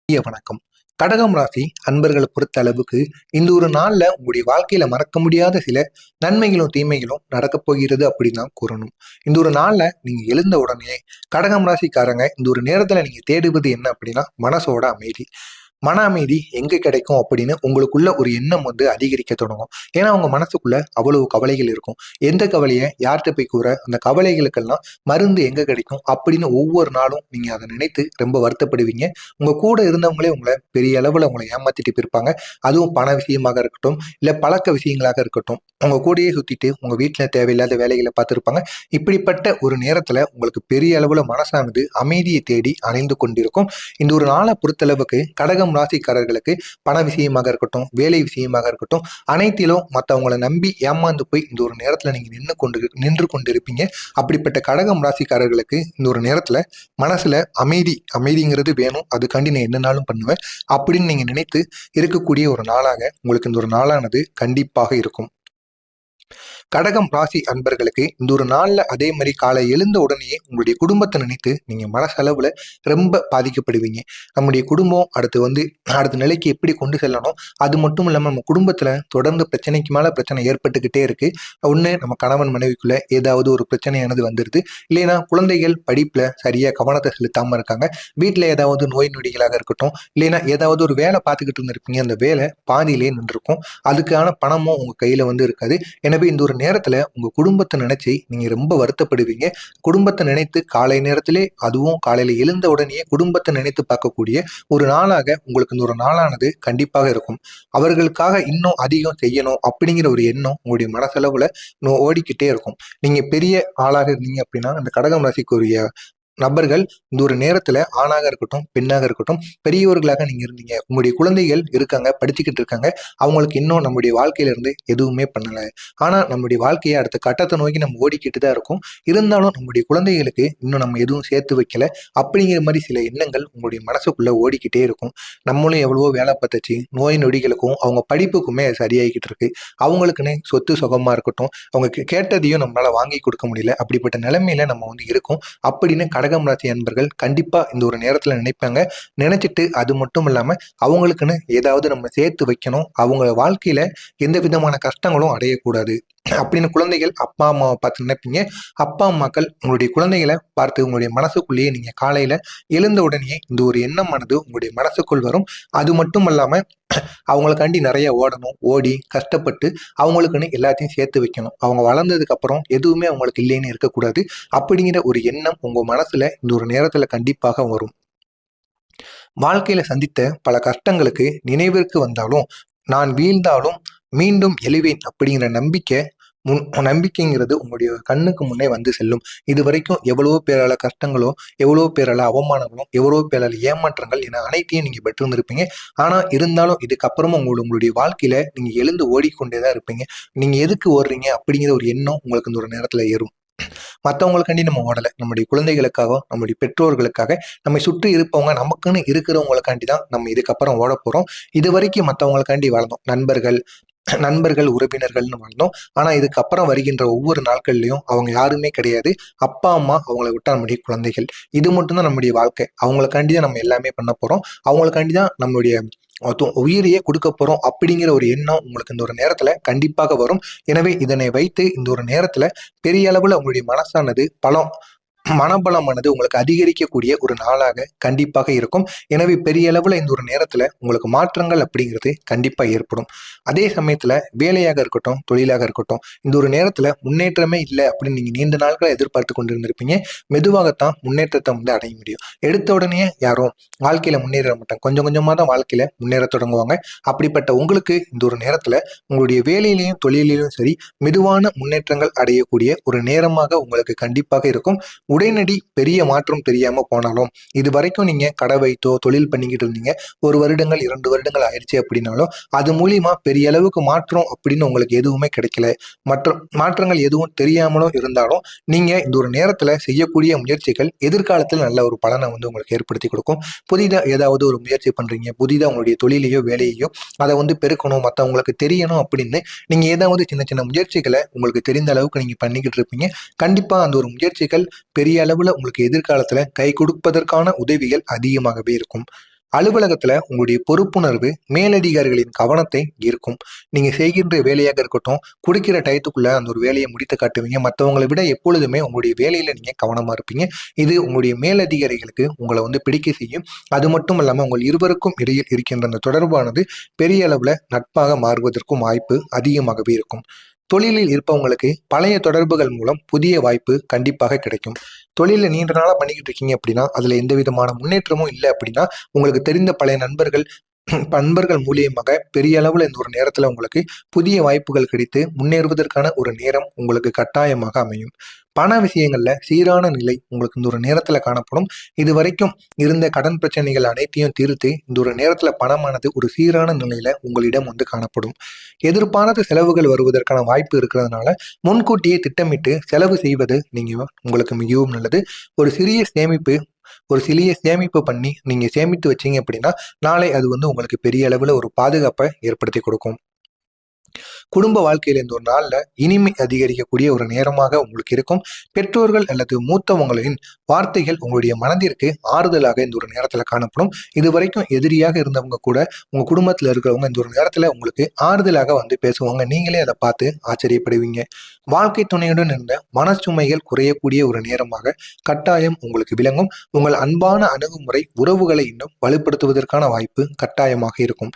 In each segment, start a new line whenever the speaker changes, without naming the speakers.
வணக்கம். கடகம் ராசி அன்பர்களை பொறுத்த அளவுக்கு இந்த ஒரு நாள்ல உங்களுடைய வாழ்க்கையில மறக்க முடியாத சில நன்மைகளும் தீமைகளும் நடக்கப் போகிறது அப்படின்னு தான் கூறணும். இந்த ஒரு நாள்ல நீங்க எழுந்த உடனே கடகம் ராசிக்காரங்க இந்த ஒரு நேரத்துல நீங்க தேடுவது என்ன அப்படின்னா மனசோட அமைதி. மன அமைதி எங்க கிடைக்கும் அப்படின்னு உங்களுக்குள்ள ஒரு எண்ணம் அதிகரிக்க தொடங்கும். ஏன்னா உங்க மனசுக்குள்ள அவ்வளவு கவலைகள் இருக்கும். எந்த கவலையை யார்கிட்ட போய் கூற, அந்த கவலைகளுக்கெல்லாம் மருந்து எங்க கிடைக்கும் அப்படின்னு ஒவ்வொரு நாளும் நீங்க அதை நினைத்து ரொம்ப வருத்தப்படுவீங்க. உங்க கூட இருந்தவங்களே உங்களை பெரிய அளவுல உங்களை ஏமாத்திட்டு போயிருப்பாங்க. அதுவும் பண விஷயமாக இருக்கட்டும், இல்ல பழக்க விஷயங்களாக இருக்கட்டும். உங்க கூடயே சுத்திட்டு உங்க வீட்டுல தேவையில்லாத வேலைகளை பார்த்திருப்பாங்க. இப்படிப்பட்ட ஒரு நேரத்துல உங்களுக்கு பெரிய அளவுல மனசானது அமைதியை தேடி அணைந்து கொண்டிருக்கும். இந்த ஒரு நாளை பொறுத்தளவுக்கு கடகம் ராசிக்காரர்களுக்கு பண விஷயமாக இருக்கட்டும், வேலை விஷயமாக இருக்கட்டும், அனைத்திலும் மற்றவங்களை நம்பி ஏமாந்து போய் இந்த ஒரு நேரத்துல நீங்க நின்று கொண்டிருப்பீங்க. அப்படிப்பட்ட கடகம் ராசிக்காரர்களுக்கு இந்த ஒரு நேரத்துல மனசுல அமைதிங்கிறது வேணும், அதுக்காண்டி நான் என்னன்னாலும் பண்ணுவேன் அப்படின்னு நீங்க நினைத்து இருக்கக்கூடிய ஒரு நாளாக உங்களுக்கு இந்த ஒரு நாளானது கண்டிப்பாக இருக்கும். கடகம் ராசி அன்பர்களுக்கு இந்த ஒரு நாள்ல அதே மாதிரி காலை எழுந்த உடனே உங்களுடைய குடும்பத்தை நினைத்து நீங்க மனசளவுல ரொம்ப பாதிக்கப்படுவீங்க. நம்முடைய குடும்பம் அடுத்த நிலைக்கு எப்படி கொண்டு செல்லணும், அது மட்டும் இல்லாம நம்ம குடும்பத்துல தொடர்ந்து பிரச்சனைக்கு மேல பிரச்சனை ஏற்பட்டுக்கிட்டே இருக்கு. ஒண்ணு நம்ம கணவன் மனைவிக்குள்ள ஏதாவது ஒரு பிரச்சனையானது வந்துருது, இல்லைன்னா குழந்தைகள் படிப்புல சரியா கவனத்தை செலுத்தாம இருக்காங்க, வீட்டுல ஏதாவது நோய் நொடிகளாக இருக்கட்டும், இல்லைன்னா ஏதாவது ஒரு வேலை பார்த்துக்கிட்டு இருந்திருப்பீங்க, அந்த வேலை பாதியிலே நின்றுருக்கும், அதுக்கான பணமும் உங்க கையில இருக்காது. எனவே இந்த ஒரு நேரத்துல உங்க குடும்பத்தை நினைச்சு நீங்க ரொம்ப வருத்தப்படுவீங்க. குடும்பத்தை நினைத்து காலை நேரத்திலே, அதுவும் காலையில எழுந்த உடனே குடும்பத்தை நினைத்து பார்க்கக்கூடிய ஒரு நாளாக உங்களுக்கு இந்த ஒரு நாளானது கண்டிப்பாக இருக்கும். அவர்களுக்காக இன்னும் அதிகம் செய்யணும் அப்படிங்கிற ஒரு எண்ணம் உங்களுடைய மனசளவுல ஓடிக்கிட்டே இருக்கும். நீங்க பெரிய ஆளாக இருந்தீங்க அப்படின்னா அந்த கடகம் ராசிக்குரிய நபர்கள் இந்த ஒரு நேரத்துல ஆணாக இருக்கட்டும் பெண்ணாக இருக்கட்டும் பெரியவர்களாக நீங்க இருந்தீங்க, உங்களுடைய குழந்தைகள் இருக்காங்க, படிச்சுக்கிட்டு இருக்காங்க, அவங்களுக்கு இன்னும் நம்முடைய வாழ்க்கையில இருந்து எதுவுமே பண்ணல. ஆனா நம்முடைய வாழ்க்கையை அடுத்த கட்டத்தை நோக்கி நம்ம ஓடிக்கிட்டு தான் இருக்கும். இருந்தாலும் நம்முடைய குழந்தைகளுக்கு இன்னும் நம்ம எதுவும் சேர்த்து வைக்கல அப்படிங்கிற மாதிரி சில எண்ணங்கள் உங்களுடைய மனசுக்குள்ள ஓடிக்கிட்டே இருக்கும். நம்மளும் எவ்வளவோ வேலை பார்த்துச்சு, நோய் நொடிகளுக்கும் அவங்க படிப்புக்குமே சரியாகிக்கிட்டு இருக்கு, அவங்களுக்குன்னு சொத்து சுகமா இருக்கட்டும், அவங்க கேட்டதையும் நம்மளால வாங்கி கொடுக்க முடியல, அப்படிப்பட்ட நிலைமையில நம்ம இருக்கோம் அப்படின்னு கடகம் ராசி அன்பர்கள் கண்டிப்பா இந்த ஒரு நேரத்துல நினைப்பாங்க. நினைச்சிட்டு அது மட்டும் இல்லாம அவங்களுக்குன்னு ஏதாவது நம்ம சேர்த்து வைக்கணும், அவங்க வாழ்க்கையில எந்த விதமான கஷ்டங்களும் அடையக்கூடாது அப்படின்னு குழந்தைகள் அப்பா அம்மாவை பார்த்து நினைப்பீங்க. அப்பா அம்மாக்கள் உங்களுடைய குழந்தைகளை பார்த்து உங்களுடைய மனசுக்குள்ளேயே நீங்க காலையில எழுந்த உடனே இந்த ஒரு எண்ணமானது உங்களுடைய மனசுக்குள் வரும். அது மட்டும் இல்லாம அவங்களுக்காண்டி நிறைய ஓடணும், ஓடி கஷ்டப்பட்டு அவங்களுக்குன்னு எல்லாத்தையும் சேர்த்து வைக்கணும். அவங்க வளர்ந்ததுக்கு அப்புறம் எதுவுமே அவங்களுக்கு இல்லைன்னு இருக்கக்கூடாது அப்படிங்கிற ஒரு எண்ணம் உங்க மனசுல இந்த ஒரு நேரத்துல கண்டிப்பாக வரும். வாழ்க்கையில சந்தித்த பல கஷ்டங்களுக்கு நினைவிற்கு வந்தாலும் நான் வீழ்ந்தாலும் மீண்டும் எழுவேன் அப்படிங்கிற நம்பிக்கைங்கிறது உங்களுடைய கண்ணுக்கு முன்னே செல்லும். இது வரைக்கும் எவ்வளவோ பேரால கஷ்டங்களோ, எவ்வளவோ பேரால அவமானங்களும், எவ்வளவோ பேரால ஏமாற்றங்கள் என அனைத்தையும் நீங்க பெற்றிருந்திருப்பீங்க. ஆனா இருந்தாலும் இதுக்கப்புறமும் உங்களுடைய வாழ்க்கையில நீங்க எழுந்து ஓடிக்கொண்டேதான் இருப்பீங்க. நீங்க எதுக்கு ஓடுறீங்க அப்படிங்கிற ஒரு எண்ணம் உங்களுக்கு இந்த ஒரு நேரத்துல ஏறும். மற்றவங்களுக்காண்டி நம்ம ஓடலை, நம்முடைய குழந்தைகளுக்காக, நம்முடைய பெற்றோர்களுக்காக, நம்மை சுற்றி இருப்பவங்க நமக்குன்னு இருக்கிறவங்களுக்காண்டி தான் நம்ம இதுக்கப்புறம் ஓட போறோம். இது வரைக்கும் மற்றவங்களுக்காண்டி வளர்ந்தோம், நண்பர்கள் உறவினர்கள்னு வாழ்ந்தோம். ஆனா இதுக்கப்புறம் வருகின்ற ஒவ்வொரு நாட்கள்லயும் அவங்க யாருமே கிடையாது. அப்பா அம்மா அவங்களை விட்டா நம்முடைய குழந்தைகள், இது மட்டும்தான் நம்முடைய வாழ்க்கை. அவங்களுக்காண்டி தான் நம்ம எல்லாமே பண்ண போறோம், அவங்களுக்காண்டி தான் நம்மளுடைய உயிரையே கொடுக்க போறோம் அப்படிங்கிற ஒரு எண்ணம் உங்களுக்கு இந்த ஒரு நேரத்துல கண்டிப்பாக வரும். எனவே இதனை வைத்து இந்த ஒரு நேரத்துல பெரிய அளவுல உங்களுடைய மனசானது மனபலமானது உங்களுக்கு அதிகரிக்கக்கூடிய ஒரு நாளாக கண்டிப்பாக இருக்கும். எனவே பெரிய அளவுல இந்த ஒரு நேரத்துல உங்களுக்கு மாற்றங்கள் அப்படிங்கிறது கண்டிப்பா ஏற்படும். அதே சமயத்துல வேலையாக இருக்கட்டும், தொழிலாக இருக்கட்டும், இந்த ஒரு நேரத்துல முன்னேற்றமே இல்லை அப்படின்னு நீங்க நீண்ட நாட்களை எதிர்பார்த்து கொண்டிருந்திருப்பீங்க. மெதுவாகத்தான் முன்னேற்றத்தை அடைய முடியும். எடுத்த உடனே யாரும் வாழ்க்கையில முன்னேற மாட்டாங்க, கொஞ்சம் கொஞ்சமா தான் வாழ்க்கையில முன்னேற தொடங்குவாங்க. அப்படிப்பட்ட உங்களுக்கு இந்த ஒரு நேரத்துல உங்களுடைய வேலையிலையும் தொழிலையும் சரி மெதுவான முன்னேற்றங்கள் அடையக்கூடிய ஒரு நேரமாக உங்களுக்கு கண்டிப்பாக இருக்கும். உடனடி பெரிய மாற்றம் தெரியாம போனாலும், இது வரைக்கும் நீங்க கடை வைத்தோ தொழில் பண்ணிக்கிட்டு இருந்தீங்க, 1 வருடங்கள் 2 வருடங்கள் ஆயிடுச்சு அப்படின்னாலும் அது மூலியமா பெரிய அளவுக்கு மாற்றம் அப்படின்னு உங்களுக்கு எதுவுமே கிடைக்கல, மற்ற மாற்றங்கள் எதுவும் தெரியாமலும் இருந்தாலும் நீங்க இந்த ஒரு நேரத்துல செய்யக்கூடிய முயற்சிகள் எதிர்காலத்தில் நல்ல ஒரு பலனை உங்களுக்கு ஏற்படுத்தி கொடுக்கும். புதிதா ஏதாவது ஒரு முயற்சி பண்றீங்க, புதிதா உங்களுடைய தொழிலையோ வேலையோ அதை பெருக்கணும், மற்றவங்களுக்கு தெரியணும் அப்படின்னு நீங்க ஏதாவது சின்ன சின்ன முயற்சிகளை உங்களுக்கு தெரிந்த அளவுக்கு நீங்க பண்ணிக்கிட்டு இருப்பீங்க. கண்டிப்பா அந்த ஒரு முயற்சிகள் பெரிய அளவுல உங்களுக்கு எதிர்காலத்துல கை கொடுப்பதற்கான உதவிகள் அதிகமாகவே இருக்கும். அலுவலகத்துல உங்களுடைய பொறுப்புணர்வு மேலதிகாரிகளின் கவனத்தை ஈர்க்கும். நீங்க செய்கின்ற வேலையாக இருக்கட்டும், குடிக்கிற டயத்துக்குள்ள அந்த ஒரு வேலையை முடித்து காட்டுவீங்க. மற்றவங்களை விட எப்பொழுதுமே உங்களுடைய வேலையில நீங்க கவனமா இருப்பீங்க. இது உங்களுடைய மேலதிகாரிகளுக்கு உங்களை பிடிக்க செய்யும். அது மட்டும் இல்லாம உங்கள் இருவருக்கும் இடையில் இருக்கின்ற அந்த தொடர்பானது பெரிய அளவுல நட்பாக மாறுவதற்கும் வாய்ப்பு அதிகமாகவே இருக்கும். தொழிலில் இருப்பவங்களுக்கு பழைய தொடர்புகள் மூலம் புதிய வாய்ப்பு கண்டிப்பாக கிடைக்கும். தொழில நீண்ட நாளா பண்ணிக்கிட்டு இருக்கீங்க அப்படின்னா அதுல எந்த விதமான முன்னேற்றமும் இல்லை அப்படின்னா உங்களுக்கு தெரிந்த பழைய நண்பர்கள் மூலியமாக பெரிய அளவுல இந்த ஒரு நேரத்துல உங்களுக்கு புதிய வாய்ப்புகள் கிடைத்து முன்னேறுவதற்கான ஒரு நேரம் உங்களுக்கு கட்டாயமாக அமையும். பண விஷயங்கள்ல சீரான நிலை உங்களுக்கு இந்த ஒரு நேரத்துல காணப்படும். இது வரைக்கும் இருந்த கடன் பிரச்சனைகள் அனைத்தையும் தீர்த்து இந்த ஒரு நேரத்துல பணமானது ஒரு சீரான நிலையில உங்களிடம் காணப்படும். எதிர்பாராத செலவுகள் வருவதற்கான வாய்ப்பு இருக்கிறதுனால முன்கூட்டியே திட்டமிட்டு செலவு செய்வது உங்களுக்கு மிகவும் நல்லது. ஒரு சிறிய சேமிப்பு பண்ணி நீங்க சேமித்து வச்சீங்க அப்படின்னா நாளை அது உங்களுக்கு பெரிய அளவுல ஒரு பாதுகாப்பை ஏற்படுத்தி கொடுக்கும். குடும்ப வாழ்க்கையில இந்த ஒரு நாள்ல இனிமை அதிகரிக்கக்கூடிய ஒரு நேரமாக உங்களுக்கு இருக்கும். பெற்றோர்கள் அல்லது மூத்தவங்களின் வார்த்தைகள் உங்களுடைய மனதிற்கு ஆறுதலாக இந்த ஒரு நேரத்துல காணப்படும். இது வரைக்கும் எதிரியாக இருந்தவங்க கூட உங்க குடும்பத்துல இருக்கிறவங்க இந்த ஒரு நேரத்துல உங்களுக்கு ஆறுதலாக பேசுவாங்க. நீங்களே அதை பார்த்து ஆச்சரியப்படுவீங்க. வாழ்க்கை துணையுடன் இருந்த மனச்சுமைகள் குறையக்கூடிய ஒரு நேரமாக கட்டாயம் உங்களுக்கு விளங்கும். உங்கள் அன்பான அணுகுமுறை உறவுகளை இன்னும் வலுப்படுத்துவதற்கான வாய்ப்பு கட்டாயமாக இருக்கும்.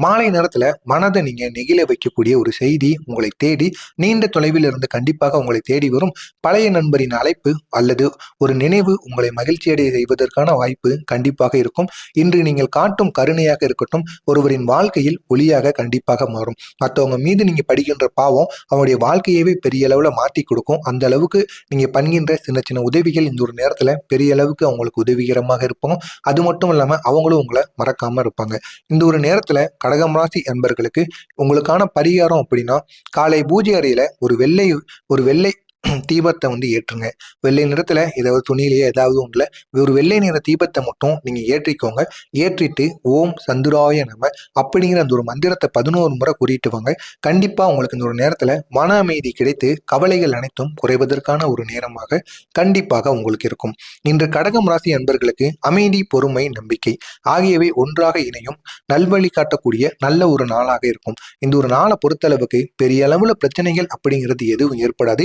மாலை நேரத்துல மனதை நீங்க நெகிழ வைக்கக்கூடிய ஒரு செய்தி உங்களை தேடி நீண்ட தொலைவில் இருந்து கண்டிப்பாக உங்களை தேடி வரும். பழைய நண்பரின் அழைப்பு அல்லது ஒரு நினைவு உங்களை மகிழ்ச்சியடைய செய்வதற்கான வாய்ப்பு கண்டிப்பாக இருக்கும். இன்று நீங்கள் காட்டும் கருணையாக இருக்கட்டும் ஒருவரின் வாழ்க்கையில் ஒளியாக கண்டிப்பாக மாறும். மற்றவங்க மீது நீங்க படிக்கின்ற பாவம் அவனுடைய வாழ்க்கையவே பெரிய அளவுல மாற்றி கொடுக்கும். அந்த அளவுக்கு நீங்க பண்ணுகின்ற சின்ன சின்ன உதவிகள் இந்த ஒரு நேரத்துல பெரிய அளவுக்கு அவங்களுக்கு உதவிகரமாக இருப்போம். அது மட்டும் இல்லாம அவங்களும் உங்களை மறக்காம இருப்பாங்க. இந்த ஒரு நேரத்துல கடகம் ராசி அன்பர்களுக்கு உங்களுக்கான பரிகாரம் அப்படின்னா காலை பூஜை அறையில ஒரு வெள்ளை தீபத்தை ஏற்றுங்க. வெள்ளை நிறத்துல ஏதாவது துணியிலேயே ஏதாவது ஒண்ணுல ஒரு வெள்ளை நிற தீபத்தை மட்டும் நீங்க ஏற்றிக்கோங்க. ஏற்றிட்டு ஓம் சந்துராய நம அப்படிங்கிற அந்த ஒரு மந்திரத்தை 11 முறை கூறிட்டு வாங்க. கண்டிப்பா உங்களுக்கு இந்த ஒரு நேரத்துல மன அமைதி கிடைத்து கவலைகள் அனைத்தும் குறைவதற்கான ஒரு நேரமாக கண்டிப்பாக உங்களுக்கு இருக்கும். இன்று கடகம் ராசி அன்பர்களுக்கு அமைதி, பொறுமை, நம்பிக்கை ஆகியவை ஒன்றாக இணையும் நல்வழி காட்டக்கூடிய நல்ல ஒரு நாளாக இருக்கும். இந்த ஒரு நாளை பொறுத்தளவுக்கு பெரிய அளவுல பிரச்சனைகள் அப்படிங்கிறது எதுவும் ஏற்படாது.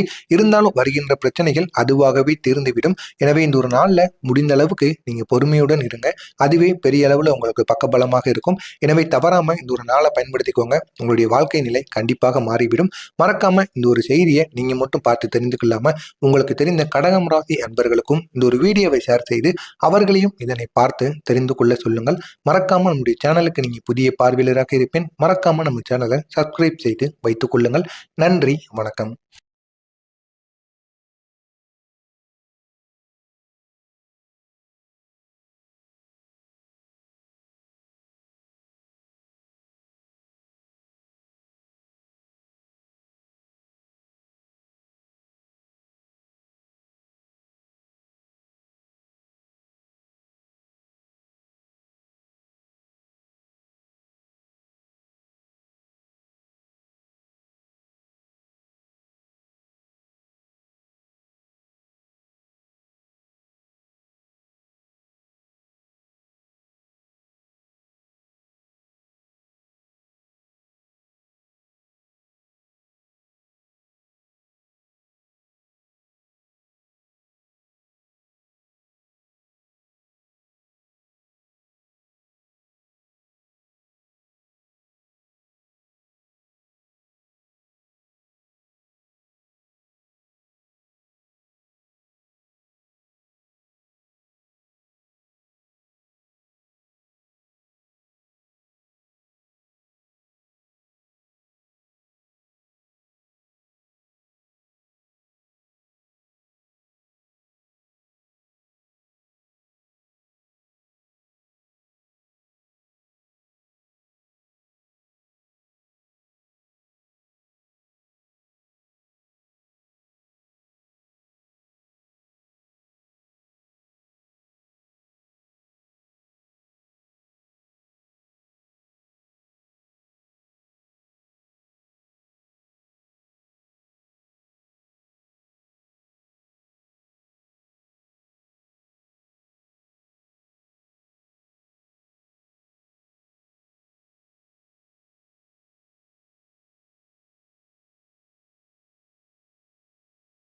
இருந்தாலும் வருகின்ற பிரச்சனைகள் அதுவாகவே தீர்ந்துவிடும். எனவே இந்த ஒரு நாள்ல முடிந்த அளவுக்கு நீங்க பொறுமையுடன் இருங்க. அதுவே பெரிய அளவுல உங்களுக்கு பக்கபலமாக இருக்கும். எனவே தவறாம இந்த ஒரு நாளை பயன்படுத்திக்கோங்க. உங்களுடைய வாழ்க்கை நிலை கண்டிப்பாக மாறிவிடும். மறக்காம இந்த ஒரு செய்தியை நீங்க மட்டும் பார்த்து தெரிந்து கொள்ளாம உங்களுக்கு தெரிந்த கடகம் ராசி அன்பர்களுக்கும் இந்த ஒரு வீடியோவை ஷேர் செய்து அவர்களையும் இதனை பார்த்து தெரிந்து கொள்ள சொல்லுங்கள். மறக்காம நம்முடைய சேனலுக்கு நீங்க புதிய பார்வையாளராக இருப்பேன். மறக்காம நம்ம சேனலை சப்ஸ்கிரைப் செய்து வைத்துக் கொள்ளுங்கள். நன்றி, வணக்கம்.